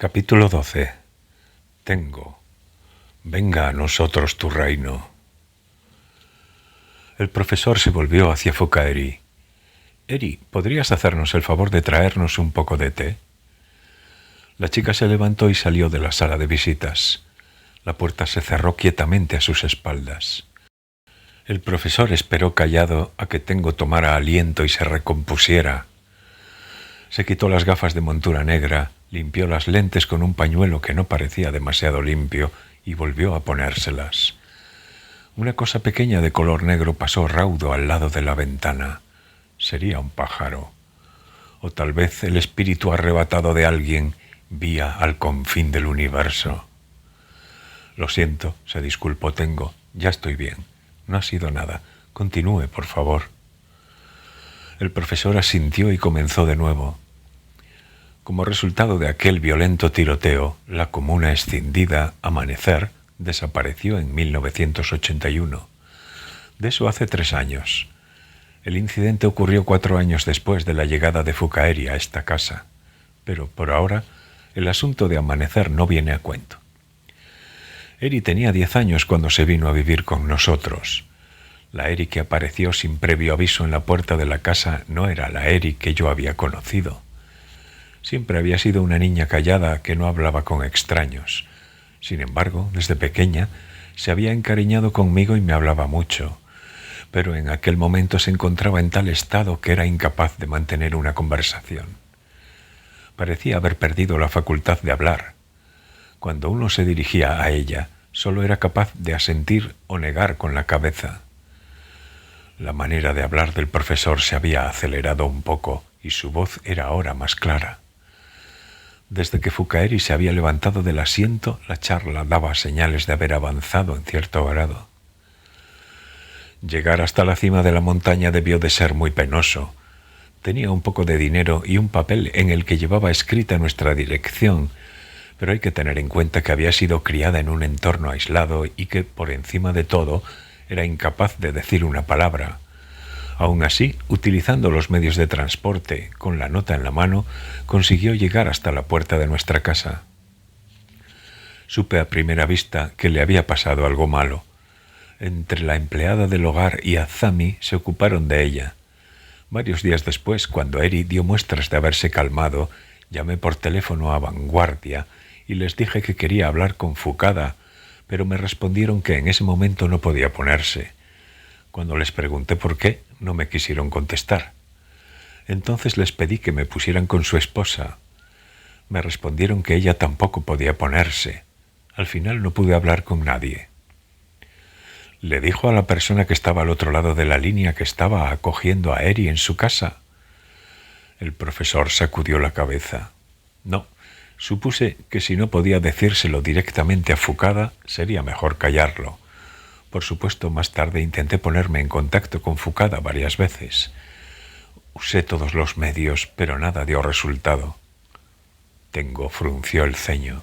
Capítulo 12. Tengo. Venga a nosotros tu reino. El profesor se volvió hacia Fukaeri. Eri, ¿podrías hacernos el favor de traernos un poco de té? La chica se levantó y salió de la sala de visitas. La puerta se cerró quietamente a sus espaldas. El profesor esperó callado a que Tengo tomara aliento y se recompusiera. Se quitó las gafas de montura negra, limpió las lentes con un pañuelo que no parecía demasiado limpio y volvió a ponérselas. Una cosa pequeña de color negro pasó raudo al lado de la ventana. Sería un pájaro. O tal vez el espíritu arrebatado de alguien vía al confín del universo. Lo siento, se disculpó Tengo. Ya estoy bien. No ha sido nada. Continúe, por favor. El profesor asintió y comenzó de nuevo. Como resultado de aquel violento tiroteo, la comuna escindida Amanecer desapareció en 1981. De eso hace 3 años. El incidente ocurrió 4 años después de la llegada de Fukaeri a esta casa, pero por ahora el asunto de Amanecer no viene a cuento. Eri tenía 10 años cuando se vino a vivir con nosotros. La Eri que apareció sin previo aviso en la puerta de la casa no era la Eri que yo había conocido. Siempre había sido una niña callada que no hablaba con extraños. Sin embargo, desde pequeña, se había encariñado conmigo y me hablaba mucho. Pero en aquel momento se encontraba en tal estado que era incapaz de mantener una conversación. Parecía haber perdido la facultad de hablar. Cuando uno se dirigía a ella, solo era capaz de asentir o negar con la cabeza. La manera de hablar del profesor se había acelerado un poco y su voz era ahora más clara. Desde que Fukaeri se había levantado del asiento, la charla daba señales de haber avanzado en cierto grado. Llegar hasta la cima de la montaña debió de ser muy penoso. Tenía un poco de dinero y un papel en el que llevaba escrita nuestra dirección, pero hay que tener en cuenta que había sido criada en un entorno aislado y que, por encima de todo, era incapaz de decir una palabra. Aún así, utilizando los medios de transporte, con la nota en la mano, consiguió llegar hasta la puerta de nuestra casa. Supe a primera vista que le había pasado algo malo. Entre la empleada del hogar y Azami se ocuparon de ella. Varios días después, cuando Eri dio muestras de haberse calmado, llamé por teléfono a Vanguardia y les dije que quería hablar con Fukada, pero me respondieron que en ese momento no podía ponerse. Cuando les pregunté por qué, no me quisieron contestar. Entonces les pedí que me pusieran con su esposa. Me respondieron que ella tampoco podía ponerse. Al final no pude hablar con nadie. ¿Le dijo a la persona que estaba al otro lado de la línea que estaba acogiendo a Eri en su casa? El profesor sacudió la cabeza. No, supuse que si no podía decírselo directamente a Fukada, sería mejor callarlo. Por supuesto, más tarde intenté ponerme en contacto con Fukada varias veces. Usé todos los medios, pero nada dio resultado. Tengo frunció el ceño.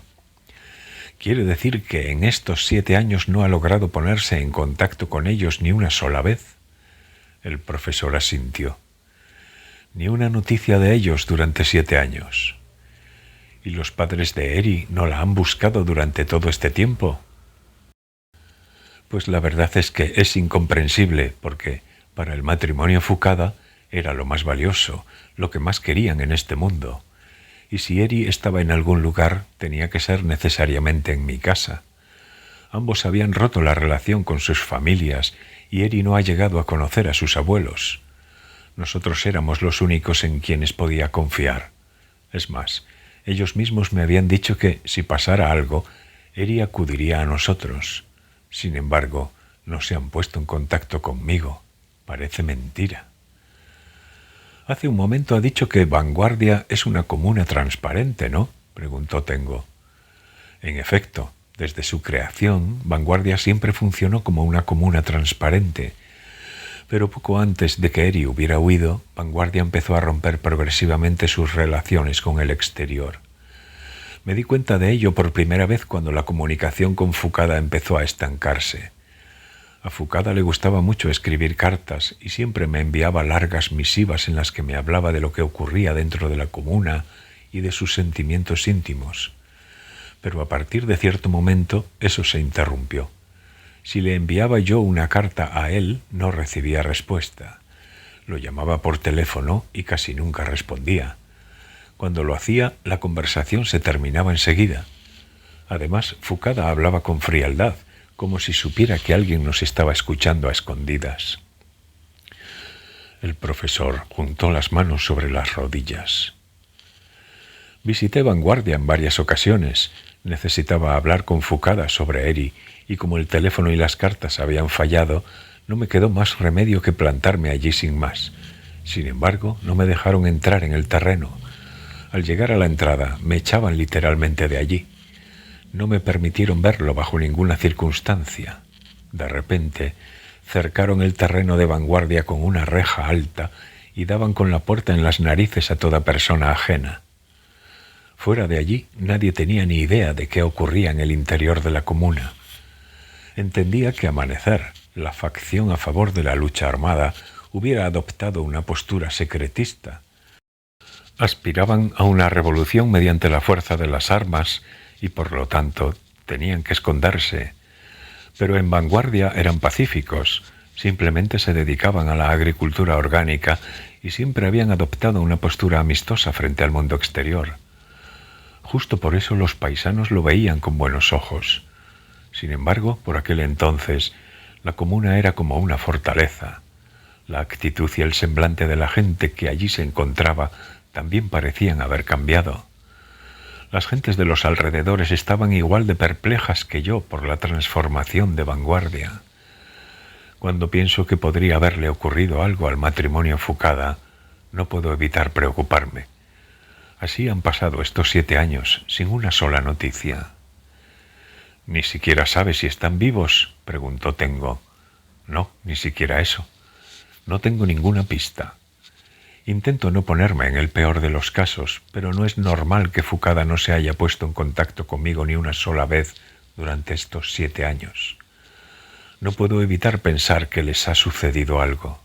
¿Quiere decir que en estos 7 años no ha logrado ponerse en contacto con ellos ni una sola vez? El profesor asintió. Ni una noticia de ellos durante 7 años. ¿Y los padres de Eri no la han buscado durante todo este tiempo? Pues la verdad es que es incomprensible, porque para el matrimonio Fukada era lo más valioso, lo que más querían en este mundo. Y si Eri estaba en algún lugar, tenía que ser necesariamente en mi casa. Ambos habían roto la relación con sus familias y Eri no ha llegado a conocer a sus abuelos. Nosotros éramos los únicos en quienes podía confiar. Es más, ellos mismos me habían dicho que, si pasara algo, Eri acudiría a nosotros. Sin embargo, no se han puesto en contacto conmigo. Parece mentira. Hace un momento ha dicho que Vanguardia es una comuna transparente, ¿no?, preguntó Tengo. En efecto, desde su creación, Vanguardia siempre funcionó como una comuna transparente. Pero poco antes de que Eri hubiera huido, Vanguardia empezó a romper progresivamente sus relaciones con el exterior. Me di cuenta de ello por primera vez cuando la comunicación con Fukada empezó a estancarse. A Fukada le gustaba mucho escribir cartas y siempre me enviaba largas misivas en las que me hablaba de lo que ocurría dentro de la comuna y de sus sentimientos íntimos. Pero a partir de cierto momento eso se interrumpió. Si le enviaba yo una carta a él, no recibía respuesta. Lo llamaba por teléfono y casi nunca respondía. Cuando lo hacía, la conversación se terminaba enseguida. Además, Fucada hablaba con frialdad, como si supiera que alguien nos estaba escuchando a escondidas. El profesor juntó las manos sobre las rodillas. Visité Vanguardia en varias ocasiones. Necesitaba hablar con Fucada sobre Eri, y como el teléfono y las cartas habían fallado, no me quedó más remedio que plantarme allí sin más. Sin embargo, no me dejaron entrar en el terreno. Al llegar a la entrada, me echaban literalmente de allí. No me permitieron verlo bajo ninguna circunstancia. De repente, cercaron el terreno de Vanguardia con una reja alta y daban con la puerta en las narices a toda persona ajena. Fuera de allí, nadie tenía ni idea de qué ocurría en el interior de la comuna. Entendía que Amanecer, la facción a favor de la lucha armada, hubiera adoptado una postura secretista. Aspiraban a una revolución mediante la fuerza de las armas y por lo tanto tenían que esconderse. Pero en Vanguardia eran pacíficos, simplemente se dedicaban a la agricultura orgánica y siempre habían adoptado una postura amistosa frente al mundo exterior. Justo por eso los paisanos lo veían con buenos ojos. Sin embargo, por aquel entonces, la comuna era como una fortaleza. La actitud y el semblante de la gente que allí se encontraba también parecían haber cambiado. Las gentes de los alrededores estaban igual de perplejas que yo por la transformación de Vanguardia. Cuando pienso que podría haberle ocurrido algo al matrimonio Fucada, no puedo evitar preocuparme. Así han pasado estos 7 años, sin una sola noticia. «¿Ni siquiera sabe si están vivos?», preguntó Tengo. «No, ni siquiera eso. No tengo ninguna pista. Intento no ponerme en el peor de los casos, pero no es normal que Fucada no se haya puesto en contacto conmigo ni una sola vez durante estos 7 años. No puedo evitar pensar que les ha sucedido algo».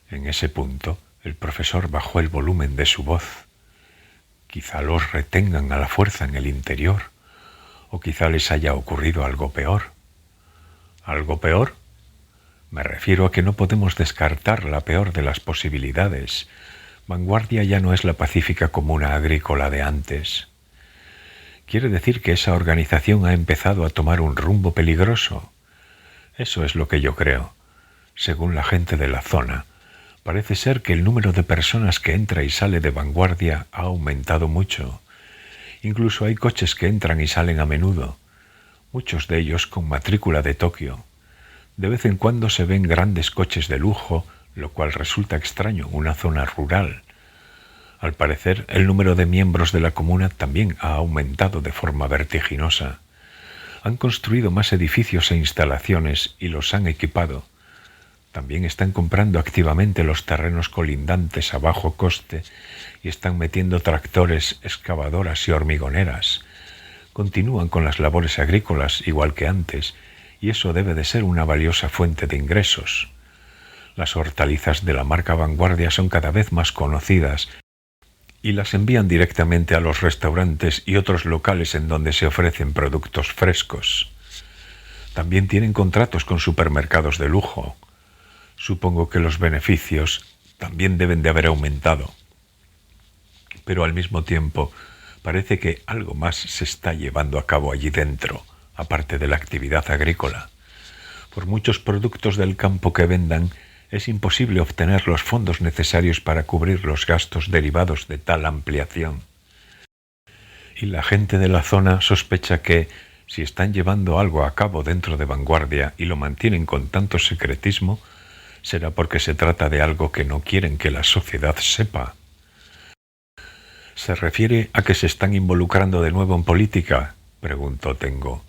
En ese punto, el profesor bajó el volumen de su voz. Quizá los retengan a la fuerza en el interior, o quizá les haya ocurrido algo peor. ¿Algo peor? Me refiero a que no podemos descartar la peor de las posibilidades. Vanguardia ya no es la pacífica comuna agrícola de antes. ¿Quiere decir que esa organización ha empezado a tomar un rumbo peligroso? Eso es lo que yo creo. Según la gente de la zona, parece ser que el número de personas que entra y sale de Vanguardia ha aumentado mucho. Incluso hay coches que entran y salen a menudo, muchos de ellos con matrícula de Tokio. De vez en cuando se ven grandes coches de lujo, lo cual resulta extraño en una zona rural. Al parecer, el número de miembros de la comuna también ha aumentado de forma vertiginosa. Han construido más edificios e instalaciones y los han equipado. También están comprando activamente los terrenos colindantes a bajo coste y están metiendo tractores, excavadoras y hormigoneras. Continúan con las labores agrícolas igual que antes, y eso debe de ser una valiosa fuente de ingresos. Las hortalizas de la marca Vanguardia son cada vez más conocidas y las envían directamente a los restaurantes y otros locales en donde se ofrecen productos frescos. También tienen contratos con supermercados de lujo. Supongo que los beneficios también deben de haber aumentado. Pero al mismo tiempo, parece que algo más se está llevando a cabo allí dentro, aparte de la actividad agrícola. Por muchos productos del campo que vendan, es imposible obtener los fondos necesarios para cubrir los gastos derivados de tal ampliación. Y la gente de la zona sospecha que, si están llevando algo a cabo dentro de Vanguardia y lo mantienen con tanto secretismo, será porque se trata de algo que no quieren que la sociedad sepa. ¿Se refiere a que se están involucrando de nuevo en política?, preguntó Tengo.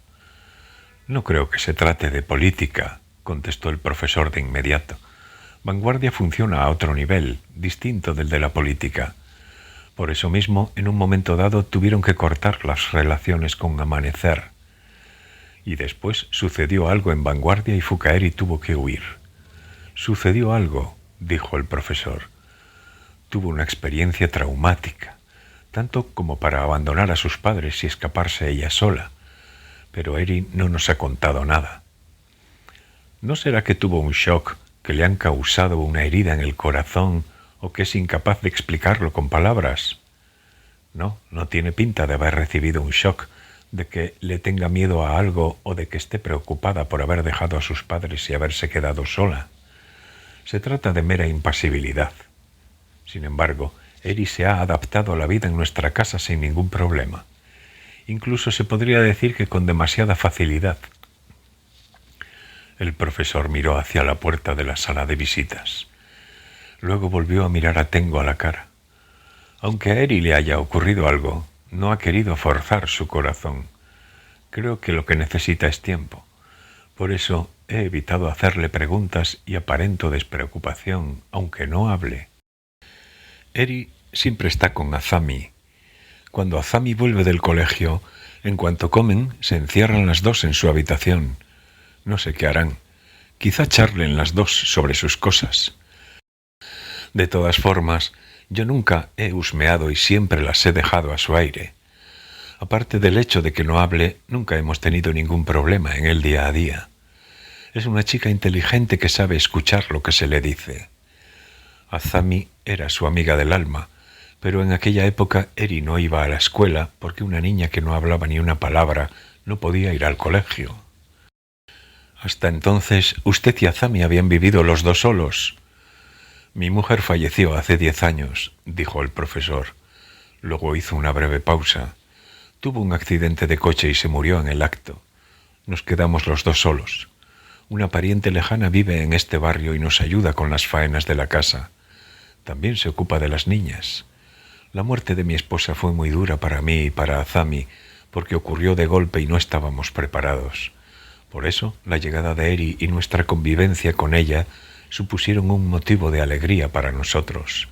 No creo que se trate de política, contestó el profesor de inmediato. Vanguardia funciona a otro nivel, distinto del de la política. Por eso mismo, en un momento dado, tuvieron que cortar las relaciones con Amanecer. Y después sucedió algo en Vanguardia y Fukaeri tuvo que huir. Sucedió algo, dijo el profesor. Tuvo una experiencia traumática. tanto como para abandonar a sus padres y escaparse ella sola, pero Eri no nos ha contado nada. ¿No será que tuvo un shock, que le han causado una herida en el corazón o que es incapaz de explicarlo con palabras? No, no tiene pinta de haber recibido un shock, de que le tenga miedo a algo o de que esté preocupada por haber dejado a sus padres y haberse quedado sola. Se trata de mera impasibilidad. Sin embargo, Eri se ha adaptado a la vida en nuestra casa sin ningún problema. Incluso se podría decir que con demasiada facilidad. El profesor miró hacia la puerta de la sala de visitas. Luego volvió a mirar a Tengo a la cara. Aunque a Eri le haya ocurrido algo, no ha querido forzar su corazón. Creo que lo que necesita es tiempo. Por eso he evitado hacerle preguntas y aparento despreocupación, aunque no hable. Eri siempre está con Azami. Cuando Azami vuelve del colegio, en cuanto comen, se encierran las dos en su habitación. No sé qué harán. Quizá charlen las dos sobre sus cosas. De todas formas, yo nunca he husmeado y siempre las he dejado a su aire. Aparte del hecho de que no hable, nunca hemos tenido ningún problema en el día a día. Es una chica inteligente que sabe escuchar lo que se le dice. Azami era su amiga del alma, pero en aquella época Eri no iba a la escuela porque una niña que no hablaba ni una palabra no podía ir al colegio. Hasta entonces, usted y Azami habían vivido los dos solos. Mi mujer falleció hace 10 años, dijo el profesor. Luego hizo una breve pausa. Tuvo un accidente de coche y se murió en el acto. Nos quedamos los dos solos. Una pariente lejana vive en este barrio y nos ayuda con las faenas de la casa. También se ocupa de las niñas. La muerte de mi esposa fue muy dura para mí y para Azami, porque ocurrió de golpe y no estábamos preparados. Por eso, la llegada de Eri y nuestra convivencia con ella supusieron un motivo de alegría para nosotros.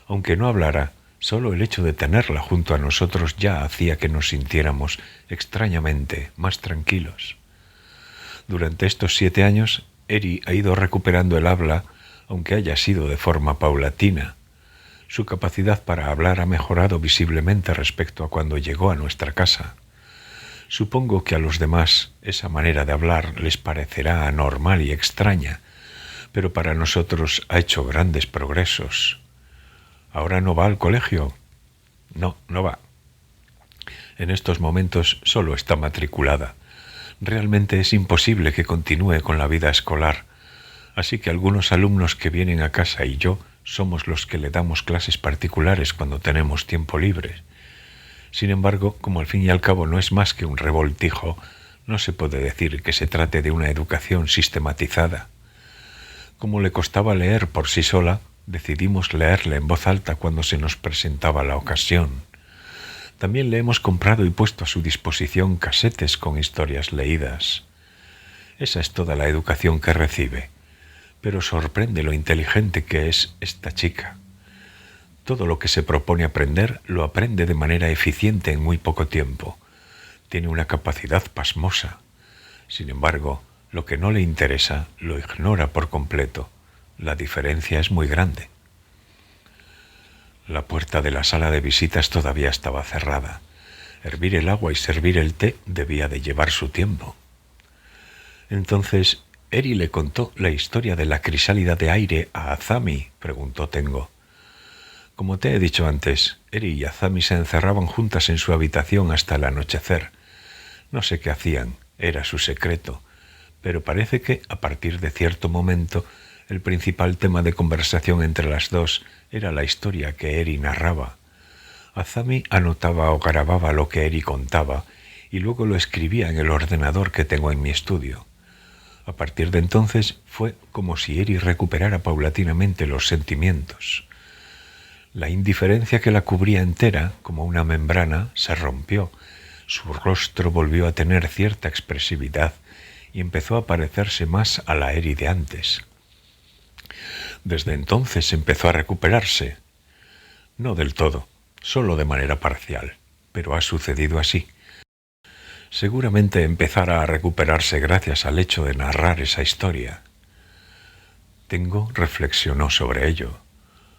Aunque no hablara, solo el hecho de tenerla junto a nosotros ya hacía que nos sintiéramos extrañamente más tranquilos. Durante estos 7 años, Eri ha ido recuperando el habla, aunque haya sido de forma paulatina. Su capacidad para hablar ha mejorado visiblemente respecto a cuando llegó a nuestra casa. Supongo que a los demás esa manera de hablar les parecerá anormal y extraña, pero para nosotros ha hecho grandes progresos. ¿Ahora no va al colegio? No, no va. En estos momentos solo está matriculada. Realmente es imposible que continúe con la vida escolar, así que algunos alumnos que vienen a casa y yo somos los que le damos clases particulares cuando tenemos tiempo libre. Sin embargo, como al fin y al cabo no es más que un revoltijo, no se puede decir que se trate de una educación sistematizada. Como le costaba leer por sí sola, decidimos leerle en voz alta cuando se nos presentaba la ocasión. También le hemos comprado y puesto a su disposición casetes con historias leídas. Esa es toda la educación que recibe, pero sorprende lo inteligente que es esta chica. Todo lo que se propone aprender lo aprende de manera eficiente en muy poco tiempo. Tiene una capacidad pasmosa. Sin embargo, lo que no le interesa lo ignora por completo. La diferencia es muy grande. La puerta de la sala de visitas todavía estaba cerrada. Hervir el agua y servir el té debía de llevar su tiempo. Entonces, Eri le contó la historia de la crisálida de aire a Azami, preguntó Tengo. Como te he dicho antes, Eri y Azami se encerraban juntas en su habitación hasta el anochecer. No sé qué hacían, era su secreto, pero parece que, a partir de cierto momento, el principal tema de conversación entre las dos era la historia que Eri narraba. Azami anotaba o grababa lo que Eri contaba y luego lo escribía en el ordenador que tengo en mi estudio. A partir de entonces fue como si Eri recuperara paulatinamente los sentimientos. La indiferencia que la cubría entera, como una membrana, se rompió. Su rostro volvió a tener cierta expresividad y empezó a parecerse más a la Eri de antes. Desde entonces empezó a recuperarse. No del todo, solo de manera parcial, pero ha sucedido así. Seguramente empezará a recuperarse gracias al hecho de narrar esa historia. Tengo reflexionó sobre ello.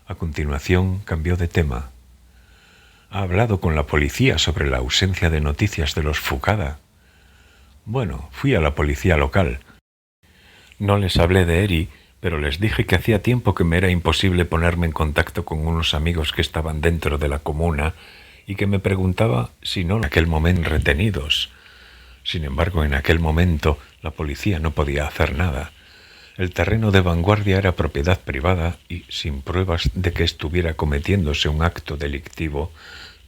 A continuación cambió de tema. ¿Ha hablado con la policía sobre la ausencia de noticias de los Fucada? Bueno, fui a la policía local. No les hablé de Eri, pero les dije que hacía tiempo que me era imposible ponerme en contacto con unos amigos que estaban dentro de la comuna y que me preguntaba si no en aquel momento retenidos. Sin embargo, en aquel momento la policía no podía hacer nada. El terreno de Vanguardia era propiedad privada y, sin pruebas de que estuviera cometiéndose un acto delictivo,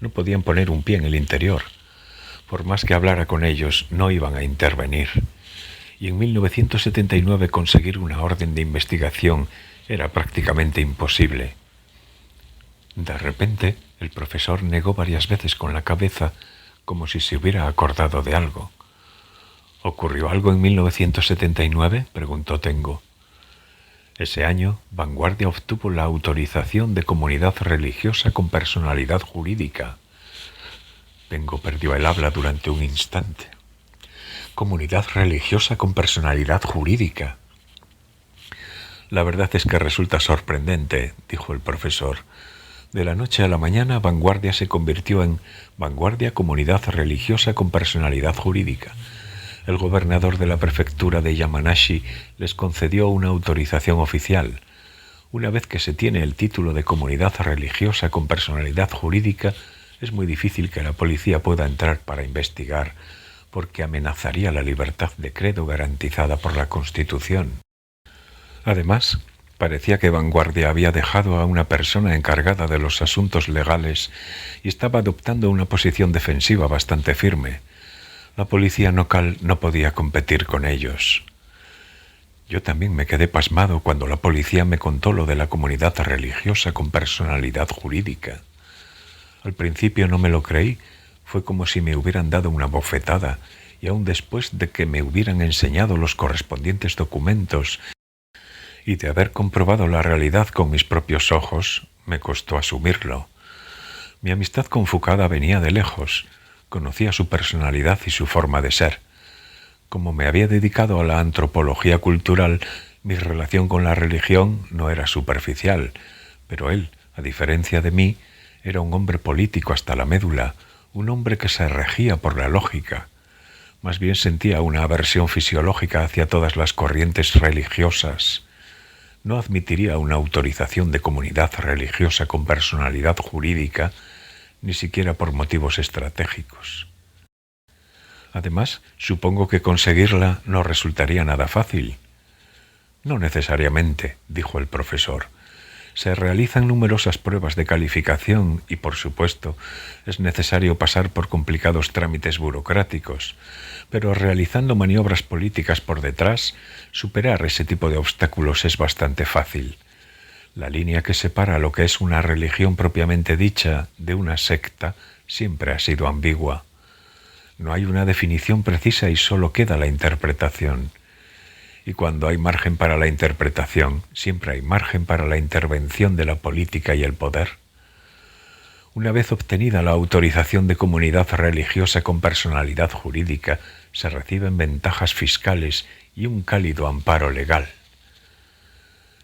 no podían poner un pie en el interior. Por más que hablara con ellos, no iban a intervenir. Y en 1979 conseguir una orden de investigación era prácticamente imposible. De repente, el profesor negó varias veces con la cabeza, como si se hubiera acordado de algo. ¿Ocurrió algo en 1979?, preguntó Tengo. Ese año, Vanguardia obtuvo la autorización de comunidad religiosa con personalidad jurídica. Tengo perdió el habla durante un instante. Comunidad religiosa con personalidad jurídica. La verdad es que resulta sorprendente, dijo el profesor. De la noche a la mañana, Vanguardia se convirtió en Vanguardia Comunidad Religiosa con Personalidad Jurídica. El gobernador de la prefectura de Yamanashi les concedió una autorización oficial. Una vez que se tiene el título de comunidad religiosa con personalidad jurídica, es muy difícil que la policía pueda entrar para investigar, porque amenazaría la libertad de credo garantizada por la Constitución. Además, parecía que Vanguardia había dejado a una persona encargada de los asuntos legales y estaba adoptando una posición defensiva bastante firme. La policía local no podía competir con ellos. Yo también me quedé pasmado cuando la policía me contó lo de la comunidad religiosa con personalidad jurídica. Al principio no me lo creí, fue como si me hubieran dado una bofetada, y aún después de que me hubieran enseñado los correspondientes documentos y de haber comprobado la realidad con mis propios ojos, me costó asumirlo. Mi amistad con Fucada venía de lejos. Conocía su personalidad y su forma de ser. Como me había dedicado a la antropología cultural, mi relación con la religión no era superficial, pero él, a diferencia de mí, era un hombre político hasta la médula, un hombre que se regía por la lógica. Más bien sentía una aversión fisiológica hacia todas las corrientes religiosas. No admitiría una autorización de comunidad religiosa con personalidad jurídica, ni siquiera por motivos estratégicos. Además, supongo que conseguirla no resultaría nada fácil. No necesariamente, dijo el profesor. Se realizan numerosas pruebas de calificación y, por supuesto, es necesario pasar por complicados trámites burocráticos, pero realizando maniobras políticas por detrás, superar ese tipo de obstáculos es bastante fácil. La línea que separa lo que es una religión propiamente dicha de una secta siempre ha sido ambigua. No hay una definición precisa y solo queda la interpretación. Y cuando hay margen para la interpretación, siempre hay margen para la intervención de la política y el poder. Una vez obtenida la autorización de comunidad religiosa con personalidad jurídica, se reciben ventajas fiscales y un cálido amparo legal.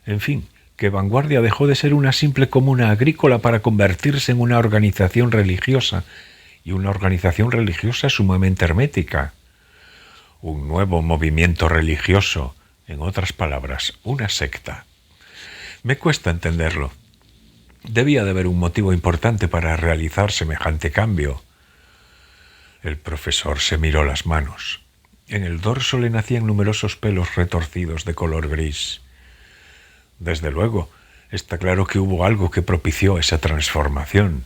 En fin, que Vanguardia dejó de ser una simple comuna agrícola para convertirse en una organización religiosa, y una organización religiosa sumamente hermética. Un nuevo movimiento religioso, en otras palabras, una secta. Me cuesta entenderlo. Debía de haber un motivo importante para realizar semejante cambio. El profesor se miró las manos. En el dorso le nacían numerosos pelos retorcidos de color gris. Desde luego, está claro que hubo algo que propició esa transformación.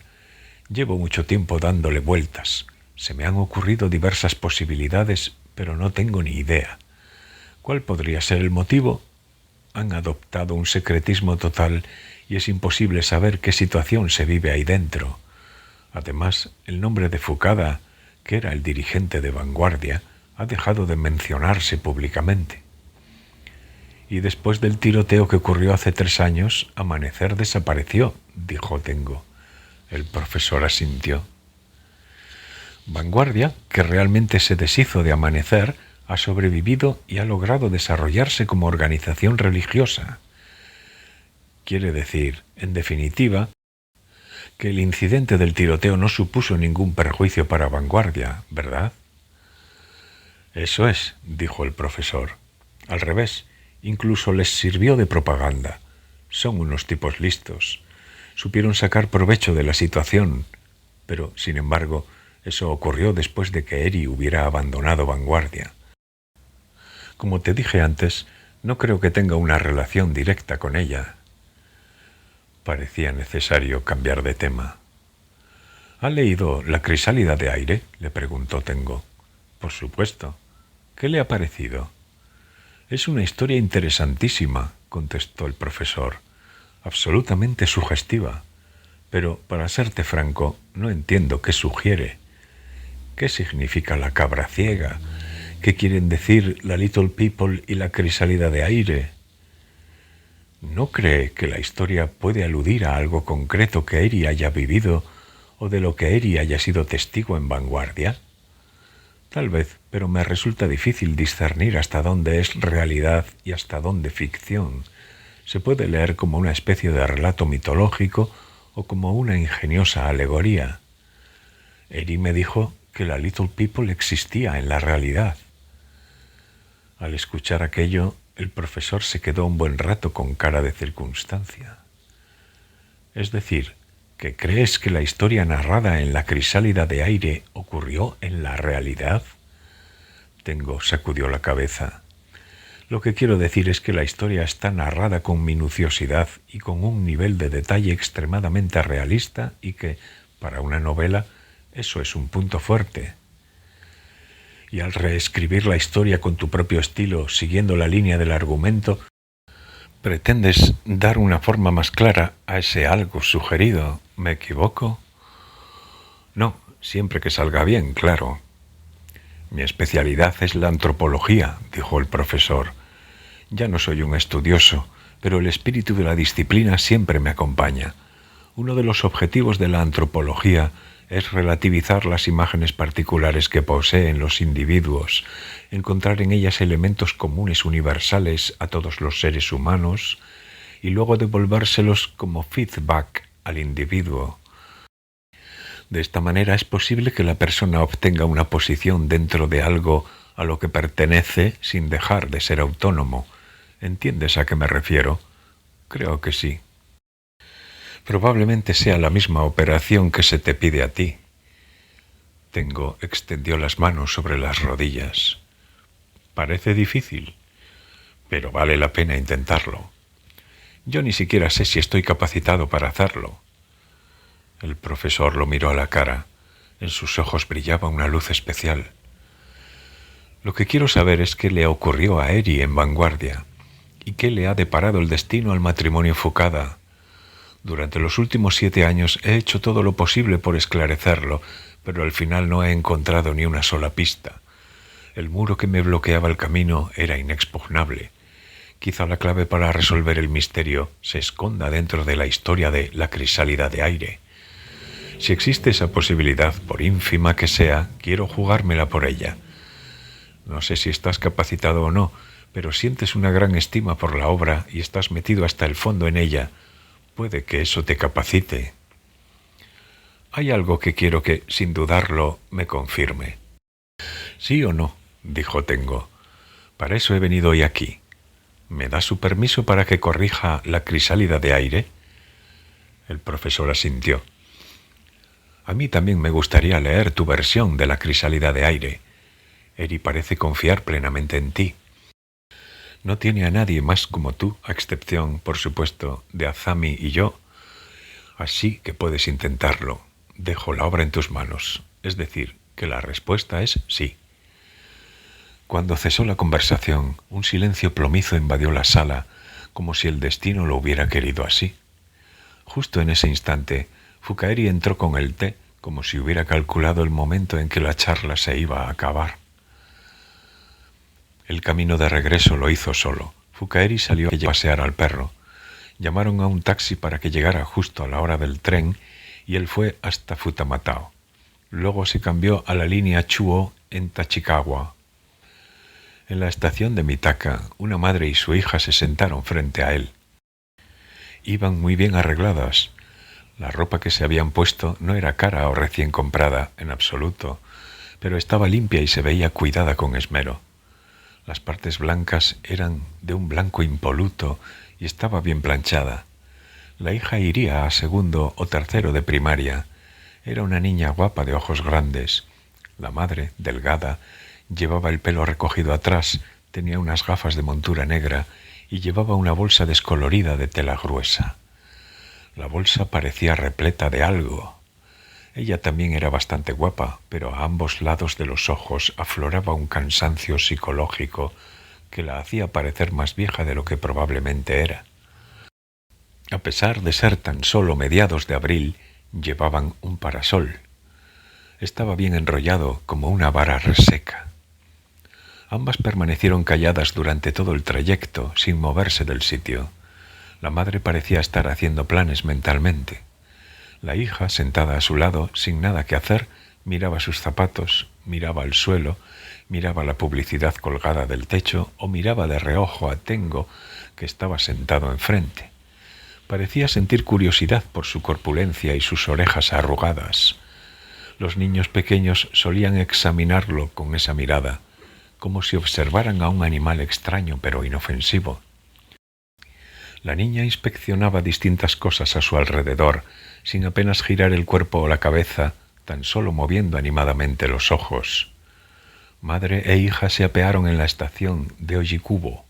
Llevo mucho tiempo dándole vueltas. Se me han ocurrido diversas posibilidades, pero no tengo ni idea. ¿Cuál podría ser el motivo? Han adoptado un secretismo total y es imposible saber qué situación se vive ahí dentro. Además, el nombre de Fucada, que era el dirigente de Vanguardia, ha dejado de mencionarse públicamente. Y después del tiroteo que ocurrió hace 3 años, Amanecer desapareció, dijo Tengo. El profesor asintió. Vanguardia, que realmente se deshizo de Amanecer, ha sobrevivido y ha logrado desarrollarse como organización religiosa. Quiere decir, en definitiva, que el incidente del tiroteo no supuso ningún perjuicio para Vanguardia, ¿verdad? Eso es, dijo el profesor. Al revés, incluso les sirvió de propaganda. Son unos tipos listos. Supieron sacar provecho de la situación, pero, sin embargo, eso ocurrió después de que Eri hubiera abandonado Vanguardia. Como te dije antes, no creo que tenga una relación directa con ella. Parecía necesario cambiar de tema. ¿Ha leído La crisálida de aire?, le preguntó Tengo. Por supuesto. ¿Qué le ha parecido? Es una historia interesantísima, contestó el profesor. Absolutamente sugestiva. Pero, para serte franco, no entiendo qué sugiere. ¿Qué significa la cabra ciega? ¿Qué quieren decir la Little People y la crisálida de aire? ¿No cree que la historia puede aludir a algo concreto que Eri haya vivido o de lo que Eri haya sido testigo en Vanguardia? Tal vez, pero me resulta difícil discernir hasta dónde es realidad y hasta dónde ficción. Se puede leer como una especie de relato mitológico o como una ingeniosa alegoría. Eri me dijo que la Little People existía en la realidad. Al escuchar aquello, el profesor se quedó un buen rato con cara de circunstancia. Es decir, ¿que crees que la historia narrada en la crisálida de aire ocurrió en la realidad? Tengo sacudió la cabeza. Lo que quiero decir es que la historia está narrada con minuciosidad y con un nivel de detalle extremadamente realista y que, para una novela, eso es un punto fuerte. Y al reescribir la historia con tu propio estilo, siguiendo la línea del argumento, pretendes dar una forma más clara a ese algo sugerido. ¿Me equivoco? No, siempre que salga bien, claro. Mi especialidad es la antropología, dijo el profesor. Ya no soy un estudioso, pero el espíritu de la disciplina siempre me acompaña. Uno de los objetivos de la antropología es relativizar las imágenes particulares que poseen los individuos, encontrar en ellas elementos comunes universales a todos los seres humanos y luego devolvérselos como feedback al individuo. De esta manera es posible que la persona obtenga una posición dentro de algo a lo que pertenece sin dejar de ser autónomo. ¿Entiendes a qué me refiero? Creo que sí. Probablemente sea la misma operación que se te pide a ti. Tengo extendió las manos sobre las rodillas. Parece difícil, pero vale la pena intentarlo. Yo ni siquiera sé si estoy capacitado para hacerlo. El profesor lo miró a la cara. En sus ojos brillaba una luz especial. Lo que quiero saber es qué le ocurrió a Eri en Vanguardia y qué le ha deparado el destino al matrimonio Fukada. Durante los últimos 7 años he hecho todo lo posible por esclarecerlo, pero al final no he encontrado ni una sola pista. El muro que me bloqueaba el camino era inexpugnable. Quizá la clave para resolver el misterio se esconda dentro de la historia de la crisálida de aire. Si existe esa posibilidad, por ínfima que sea, quiero jugármela por ella. No sé si estás capacitado o no, pero sientes una gran estima por la obra y estás metido hasta el fondo en ella. Puede que eso te capacite. Hay algo que quiero que, sin dudarlo, me confirme. ¿Sí o no?, dijo Tengo. Para eso he venido hoy aquí. ¿Me da su permiso para que corrija la crisálida de aire? El profesor asintió. A mí también me gustaría leer tu versión de la crisálida de aire. Eri parece confiar plenamente en ti. No tiene a nadie más como tú, a excepción, por supuesto, de Azami y yo. Así que puedes intentarlo. Dejo la obra en tus manos. Es decir, que la respuesta es sí. Cuando cesó la conversación, un silencio plomizo invadió la sala, como si el destino lo hubiera querido así. Justo en ese instante, Fukaeri entró con el té, como si hubiera calculado el momento en que la charla se iba a acabar. El camino de regreso lo hizo solo. Fukaeri salió a pasear al perro. Llamaron a un taxi para que llegara justo a la hora del tren y él fue hasta Futamatao. Luego se cambió a la línea Chuo en Tachikawa. En la estación de Mitaka, una madre y su hija se sentaron frente a él. Iban muy bien arregladas. La ropa que se habían puesto no era cara o recién comprada, en absoluto, pero estaba limpia y se veía cuidada con esmero. Las partes blancas eran de un blanco impoluto y estaba bien planchada. La hija iría a segundo o tercero de primaria. Era una niña guapa de ojos grandes. La madre, delgada, llevaba el pelo recogido atrás, tenía unas gafas de montura negra y llevaba una bolsa descolorida de tela gruesa. La bolsa parecía repleta de algo. Ella también era bastante guapa, pero a ambos lados de los ojos afloraba un cansancio psicológico que la hacía parecer más vieja de lo que probablemente era. A pesar de ser tan solo mediados de abril, llevaban un parasol. Estaba bien enrollado como una vara reseca. Ambas permanecieron calladas durante todo el trayecto, sin moverse del sitio. La madre parecía estar haciendo planes mentalmente. La hija, sentada a su lado, sin nada que hacer, miraba sus zapatos, miraba al suelo, miraba la publicidad colgada del techo o miraba de reojo a Tengo, que estaba sentado enfrente. Parecía sentir curiosidad por su corpulencia y sus orejas arrugadas. Los niños pequeños solían examinarlo con esa mirada, como si observaran a un animal extraño pero inofensivo. La niña inspeccionaba distintas cosas a su alrededor, sin apenas girar el cuerpo o la cabeza, tan solo moviendo animadamente los ojos. Madre e hija se apearon en la estación de Ojikubo.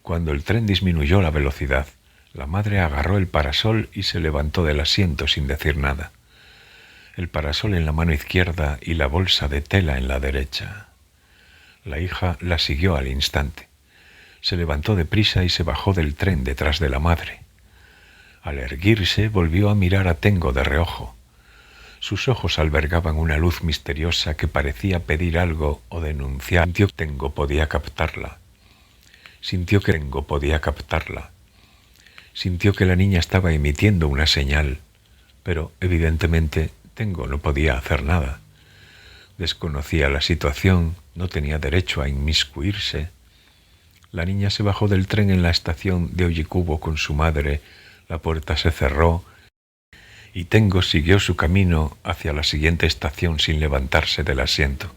Cuando el tren disminuyó la velocidad, la madre agarró el parasol y se levantó del asiento sin decir nada. El parasol en la mano izquierda y la bolsa de tela en la derecha. La hija la siguió al instante. Se levantó deprisa y se bajó del tren detrás de la madre. Al erguirse, volvió a mirar a Tengo de reojo. Sus ojos albergaban una luz misteriosa que parecía pedir algo o denunciar. Sintió que Tengo podía captarla. Sintió que la niña estaba emitiendo una señal, pero evidentemente Tengo no podía hacer nada. Desconocía la situación, no tenía derecho a inmiscuirse. La niña se bajó del tren en la estación de Ojikubo con su madre, la puerta se cerró y Tengo siguió su camino hacia la siguiente estación sin levantarse del asiento.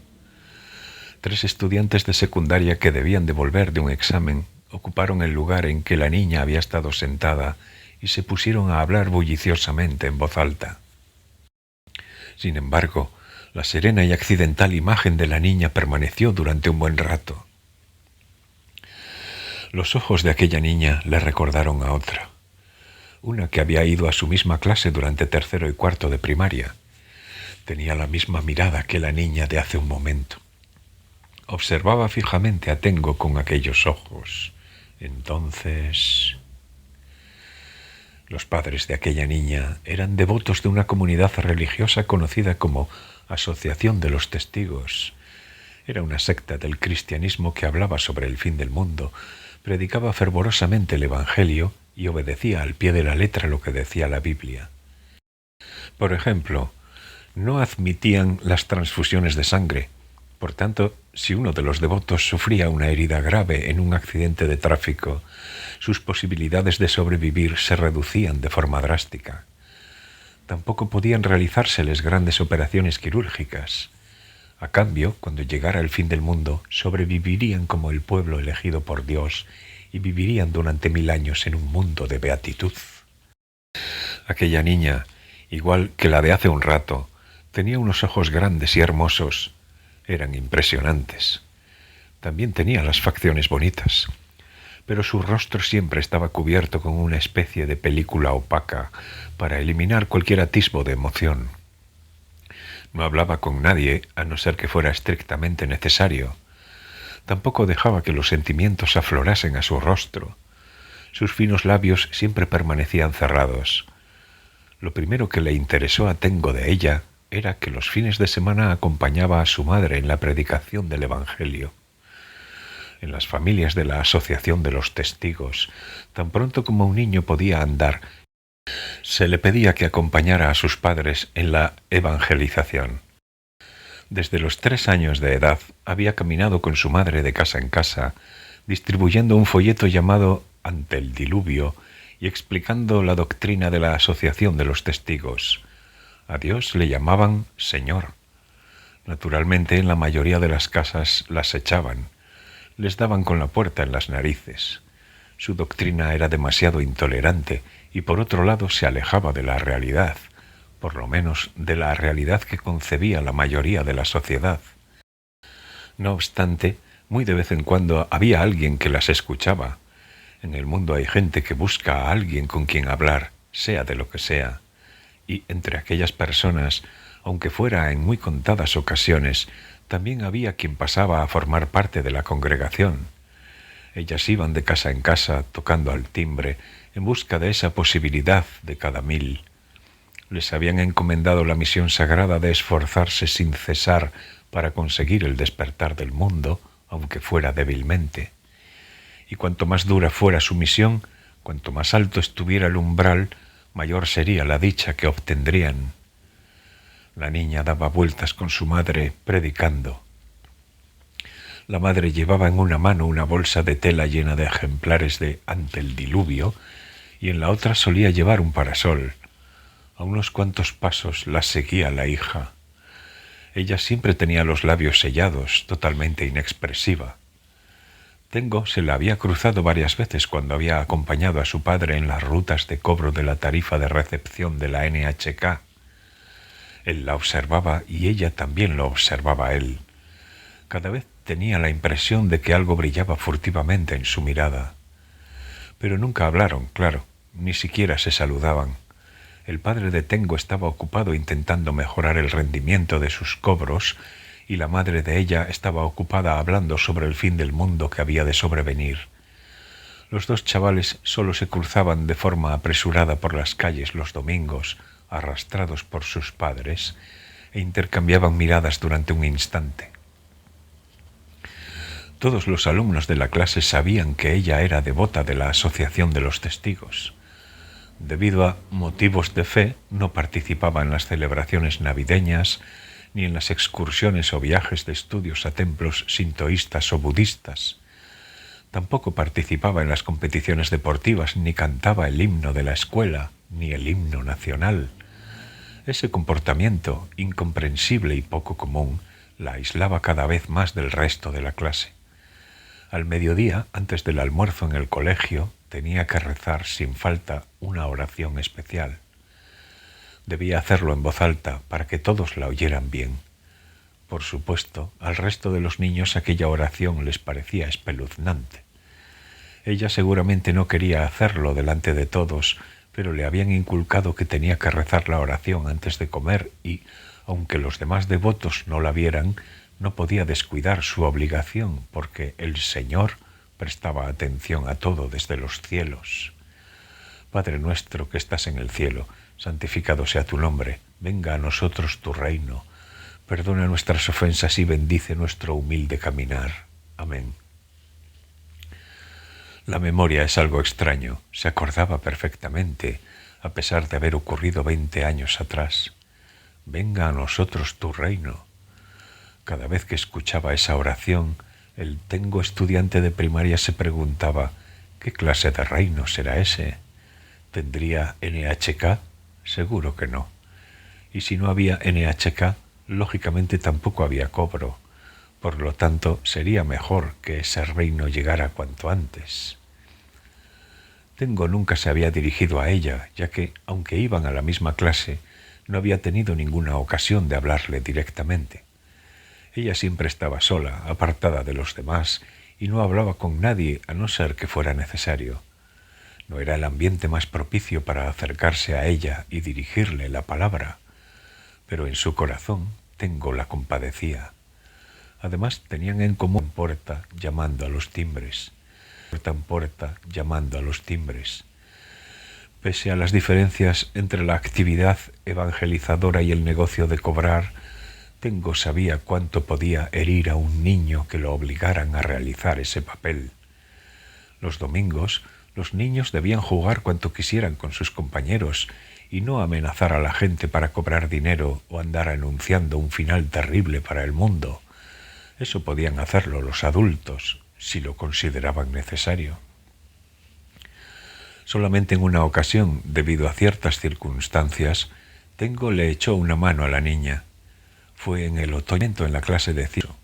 3 estudiantes de secundaria que debían de volver de un examen ocuparon el lugar en que la niña había estado sentada y se pusieron a hablar bulliciosamente en voz alta. Sin embargo, la serena y accidental imagen de la niña permaneció durante un buen rato. Los ojos de aquella niña le recordaron a otra, una que había ido a su misma clase durante tercero y cuarto de primaria. Tenía la misma mirada que la niña de hace un momento. Observaba fijamente a Tengo con aquellos ojos. Entonces, los padres de aquella niña eran devotos de una comunidad religiosa conocida como Asociación de los Testigos. Era una secta del cristianismo que hablaba sobre el fin del mundo, predicaba fervorosamente el Evangelio y obedecía al pie de la letra lo que decía la Biblia. Por ejemplo, no admitían las transfusiones de sangre. Por tanto, si uno de los devotos sufría una herida grave en un accidente de tráfico, sus posibilidades de sobrevivir se reducían de forma drástica. Tampoco podían realizárseles grandes operaciones quirúrgicas. A cambio, cuando llegara el fin del mundo, sobrevivirían como el pueblo elegido por Dios y vivirían durante 1000 años en un mundo de beatitud. Aquella niña, igual que la de hace un rato, tenía unos ojos grandes y hermosos. Eran impresionantes. También tenía las facciones bonitas, pero su rostro siempre estaba cubierto con una especie de película opaca para eliminar cualquier atisbo de emoción. No hablaba con nadie a no ser que fuera estrictamente necesario. Tampoco dejaba que los sentimientos aflorasen a su rostro. Sus finos labios siempre permanecían cerrados. Lo primero que le interesó a Tengo de ella era que los fines de semana acompañaba a su madre en la predicación del Evangelio. En las familias de la Asociación de los Testigos, tan pronto como un niño podía andar, se le pedía que acompañara a sus padres en la evangelización. Desde los 3 años de edad había caminado con su madre de casa en casa, distribuyendo un folleto llamado Ante el diluvio y explicando la doctrina de la asociación de los testigos. A Dios le llamaban Señor. Naturalmente, en la mayoría de las casas las echaban, les daban con la puerta en las narices. Su doctrina era demasiado intolerante y por otro lado se alejaba de la realidad, por lo menos de la realidad que concebía la mayoría de la sociedad. No obstante, muy de vez en cuando había alguien que las escuchaba. En el mundo hay gente que busca a alguien con quien hablar, sea de lo que sea, y entre aquellas personas, aunque fuera en muy contadas ocasiones, también había quien pasaba a formar parte de la congregación. Ellas iban de casa en casa tocando al timbre en busca de esa posibilidad de cada 1000. Les habían encomendado la misión sagrada de esforzarse sin cesar para conseguir el despertar del mundo, aunque fuera débilmente. Y cuanto más dura fuera su misión, cuanto más alto estuviera el umbral, mayor sería la dicha que obtendrían. La niña daba vueltas con su madre predicando. La madre llevaba en una mano una bolsa de tela llena de ejemplares de Ante el diluvio y en la otra solía llevar un parasol. A unos cuantos pasos la seguía la hija. Ella siempre tenía los labios sellados, totalmente inexpresiva. Tengo se la había cruzado varias veces cuando había acompañado a su padre en las rutas de cobro de la tarifa de recepción de la NHK. Él la observaba y ella también lo observaba a él. Cada vez tenía la impresión de que algo brillaba furtivamente en su mirada. Pero nunca hablaron, claro, ni siquiera se saludaban. El padre de Tengo estaba ocupado intentando mejorar el rendimiento de sus cobros y la madre de ella estaba ocupada hablando sobre el fin del mundo que había de sobrevenir. Los dos chavales solo se cruzaban de forma apresurada por las calles los domingos, arrastrados por sus padres, e intercambiaban miradas durante un instante. Todos los alumnos de la clase sabían que ella era devota de la Asociación de los Testigos. Debido a motivos de fe, no participaba en las celebraciones navideñas, ni en las excursiones o viajes de estudios a templos sintoístas o budistas. Tampoco participaba en las competiciones deportivas, ni cantaba el himno de la escuela, ni el himno nacional. Ese comportamiento, incomprensible y poco común, la aislaba cada vez más del resto de la clase. Al mediodía, antes del almuerzo en el colegio, tenía que rezar sin falta una oración especial. Debía hacerlo en voz alta para que todos la oyeran bien. Por supuesto, al resto de los niños aquella oración les parecía espeluznante. Ella seguramente no quería hacerlo delante de todos, pero le habían inculcado que tenía que rezar la oración antes de comer y, aunque los demás devotos no la vieran, no podía descuidar su obligación porque el Señor prestaba atención a todo desde los cielos. Padre nuestro que estás en el cielo, santificado sea tu nombre, venga a nosotros tu reino, perdona nuestras ofensas y bendice nuestro humilde caminar. Amén. La memoria es algo extraño, se acordaba perfectamente, a pesar de haber ocurrido 20 años atrás. Venga a nosotros tu reino. Cada vez que escuchaba esa oración, el Tengo estudiante de primaria se preguntaba, ¿qué clase de reino será ese? ¿Tendría NHK? Seguro que no. Y si no había NHK, lógicamente tampoco había cobro. Por lo tanto, sería mejor que ese reino llegara cuanto antes. Tengo nunca se había dirigido a ella, ya que, aunque iban a la misma clase, no había tenido ninguna ocasión de hablarle directamente. Ella siempre estaba sola, apartada de los demás, y no hablaba con nadie a no ser que fuera necesario. No era el ambiente más propicio para acercarse a ella y dirigirle la palabra, pero en su corazón Tengo la compadecía. Además tenían en común puerta llamando a los timbres, puerta en puerta llamando a los timbres. Pese a las diferencias entre la actividad evangelizadora y el negocio de cobrar, Tengo sabía cuánto podía herir a un niño que lo obligaran a realizar ese papel. Los domingos, los niños debían jugar cuanto quisieran con sus compañeros y no amenazar a la gente para cobrar dinero o andar anunciando un final terrible para el mundo. Eso podían hacerlo los adultos, si lo consideraban necesario. Solamente en una ocasión, debido a ciertas circunstancias, Tengo le echó una mano a la niña. Fue en el otoño en la clase de ciencias.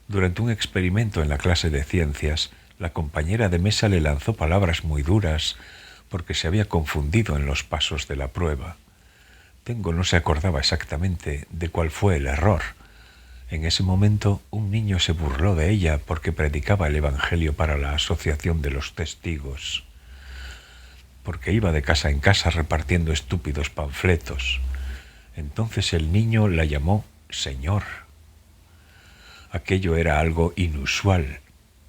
Durante un experimento en la clase de ciencias, la compañera de mesa le lanzó palabras muy duras porque se había confundido en los pasos de la prueba. Tengo no se acordaba exactamente de cuál fue el error. En ese momento, un niño se burló de ella porque predicaba el Evangelio para la Asociación de los Testigos, porque iba de casa en casa repartiendo estúpidos panfletos. Entonces el niño la llamó Señor. Aquello era algo inusual,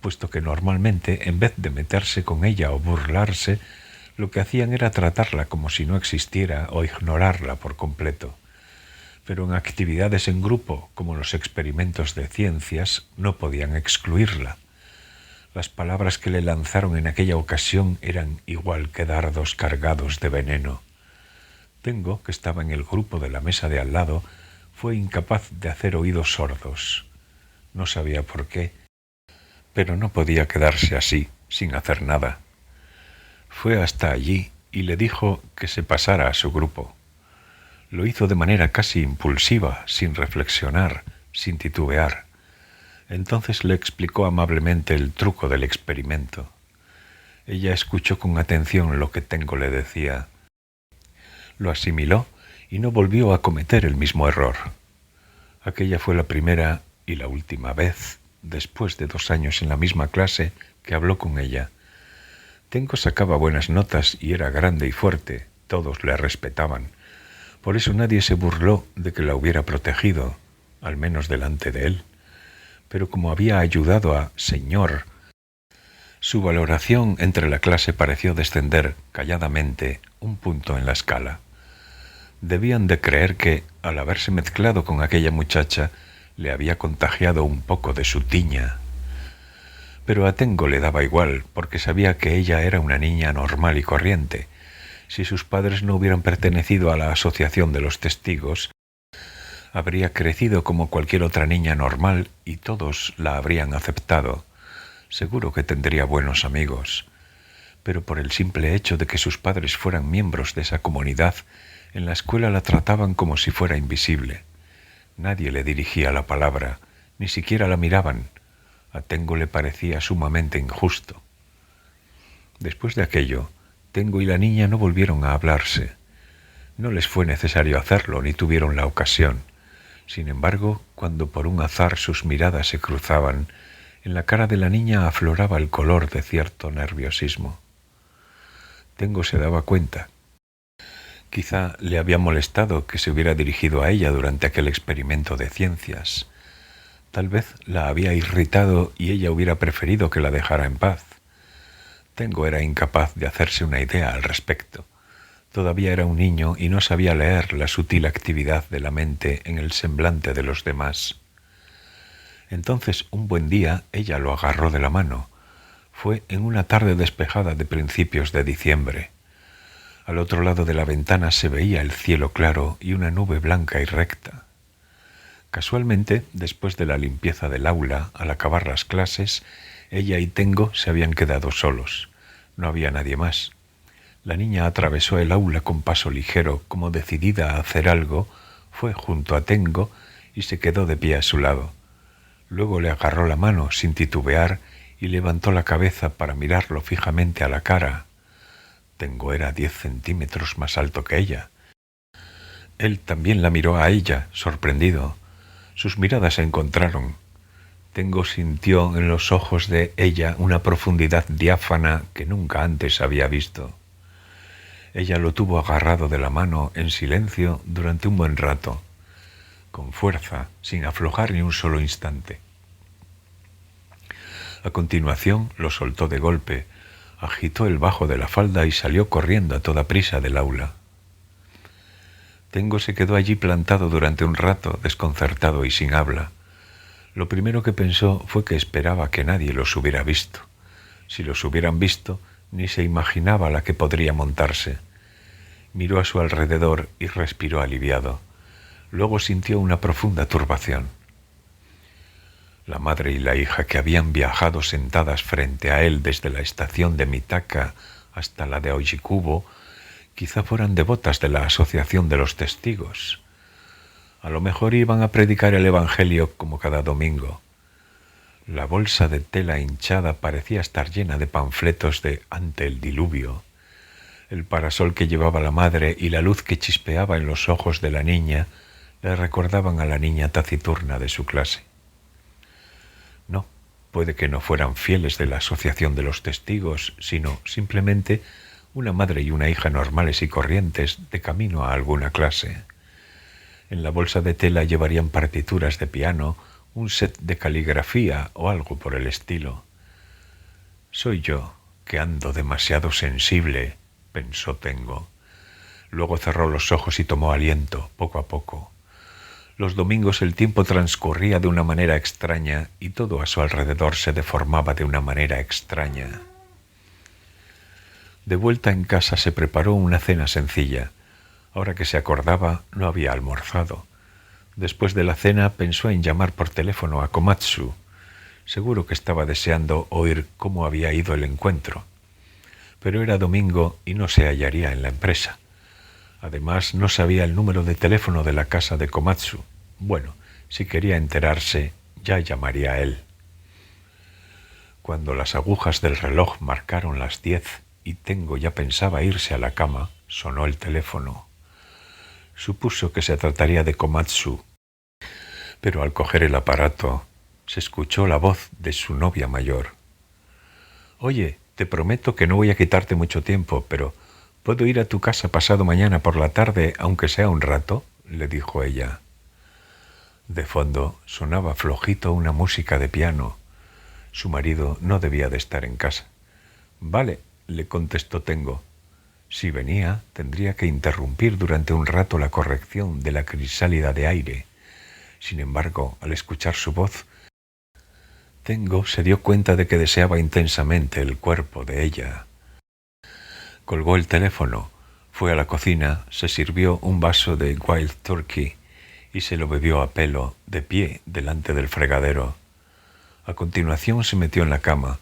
puesto que normalmente, en vez de meterse con ella o burlarse, lo que hacían era tratarla como si no existiera o ignorarla por completo. Pero en actividades en grupo, como los experimentos de ciencias, no podían excluirla. Las palabras que le lanzaron en aquella ocasión eran igual que dardos cargados de veneno. Tengo, que estaba en el grupo de la mesa de al lado, fue incapaz de hacer oídos sordos. No sabía por qué, pero no podía quedarse así, sin hacer nada. Fue hasta allí y le dijo que se pasara a su grupo. Lo hizo de manera casi impulsiva, sin reflexionar, sin titubear. Entonces le explicó amablemente el truco del experimento. Ella escuchó con atención lo que Tengo le decía. Lo asimiló y no volvió a cometer el mismo error. Aquella fue la primera y la última vez, después de 2 años en la misma clase, que habló con ella. Tengo sacaba buenas notas y era grande y fuerte, todos le respetaban. Por eso nadie se burló de que la hubiera protegido, al menos delante de él. Pero como había ayudado a Señor, su valoración entre la clase pareció descender calladamente 1 punto en la escala. Debían de creer que, al haberse mezclado con aquella muchacha, le había contagiado un poco de su tiña. Pero a Tengo le daba igual, porque sabía que ella era una niña normal y corriente. Si sus padres no hubieran pertenecido a la Asociación de los Testigos, habría crecido como cualquier otra niña normal y todos la habrían aceptado. Seguro que tendría buenos amigos. Pero por el simple hecho de que sus padres fueran miembros de esa comunidad, en la escuela la trataban como si fuera invisible. Nadie le dirigía la palabra, ni siquiera la miraban. A Tengo le parecía sumamente injusto. Después de aquello, Tengo y la niña no volvieron a hablarse. No les fue necesario hacerlo, ni tuvieron la ocasión. Sin embargo, cuando por un azar sus miradas se cruzaban, en la cara de la niña afloraba el color de cierto nerviosismo. Tengo se daba cuenta. Quizá le había molestado que se hubiera dirigido a ella durante aquel experimento de ciencias. Tal vez la había irritado y ella hubiera preferido que la dejara en paz. Tengo era incapaz de hacerse una idea al respecto. Todavía era un niño y no sabía leer la sutil actividad de la mente en el semblante de los demás. Entonces, un buen día, ella lo agarró de la mano. Fue en una tarde despejada de principios de diciembre. Al otro lado de la ventana se veía el cielo claro y una nube blanca y recta. Casualmente, después de la limpieza del aula, al acabar las clases, ella y Tengo se habían quedado solos. No había nadie más. La niña atravesó el aula con paso ligero, como decidida a hacer algo, fue junto a Tengo y se quedó de pie a su lado. Luego le agarró la mano sin titubear y levantó la cabeza para mirarlo fijamente a la cara. Tengo era 10 centímetros más alto que ella. Él también la miró a ella, sorprendido. Sus miradas se encontraron. Tengo sintió en los ojos de ella una profundidad diáfana que nunca antes había visto. Ella lo tuvo agarrado de la mano en silencio durante un buen rato, con fuerza, sin aflojar ni un solo instante. A continuación lo soltó de golpe, agitó el bajo de la falda y salió corriendo a toda prisa del aula. Tengo se quedó allí plantado durante un rato, desconcertado y sin habla. Lo primero que pensó fue que esperaba que nadie los hubiera visto. Si los hubieran visto, ni se imaginaba la que podría montarse. Miró a su alrededor y respiró aliviado. Luego sintió una profunda turbación. La madre y la hija que habían viajado sentadas frente a él desde la estación de Mitaka hasta la de Ollikubo, quizá fueran devotas de la Asociación de los Testigos. A lo mejor iban a predicar el Evangelio como cada domingo. La bolsa de tela hinchada parecía estar llena de panfletos de Ante el diluvio. El parasol que llevaba la madre y la luz que chispeaba en los ojos de la niña le recordaban a la niña taciturna de su clase. No, puede que no fueran fieles de la Asociación de los Testigos, sino simplemente una madre y una hija normales y corrientes de camino a alguna clase. En la bolsa de tela llevarían partituras de piano, un set de caligrafía o algo por el estilo. Soy yo, que ando demasiado sensible, pensó Tengo. Luego cerró los ojos y tomó aliento, poco a poco. Los domingos el tiempo transcurría de una manera extraña y todo a su alrededor se deformaba de una manera extraña. De vuelta en casa se preparó una cena sencilla. Ahora que se acordaba, no había almorzado. Después de la cena pensó en llamar por teléfono a Komatsu. Seguro que estaba deseando oír cómo había ido el encuentro. Pero era domingo y no se hallaría en la empresa. Además, no sabía el número de teléfono de la casa de Komatsu. Bueno, si quería enterarse, ya llamaría a él. Cuando las agujas del reloj marcaron las 10 y Tengo ya pensaba irse a la cama, sonó el teléfono. Supuso que se trataría de Komatsu, pero al coger el aparato se escuchó la voz de su novia mayor. «Oye, te prometo que no voy a quitarte mucho tiempo, pero ¿puedo ir a tu casa pasado mañana por la tarde, aunque sea un rato?», le dijo ella. De fondo sonaba flojito una música de piano. Su marido no debía de estar en casa. «Vale», le contestó Tengo. Si venía, tendría que interrumpir durante un rato la corrección de la crisálida de aire. Sin embargo, al escuchar su voz, Tengo se dio cuenta de que deseaba intensamente el cuerpo de ella. Colgó el teléfono, fue a la cocina, se sirvió un vaso de Wild Turkey y se lo bebió a pelo, de pie, delante del fregadero. A continuación se metió en la cama,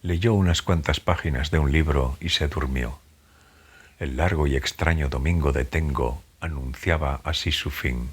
leyó unas cuantas páginas de un libro y se durmió. El largo y extraño domingo de Tengo anunciaba así su fin.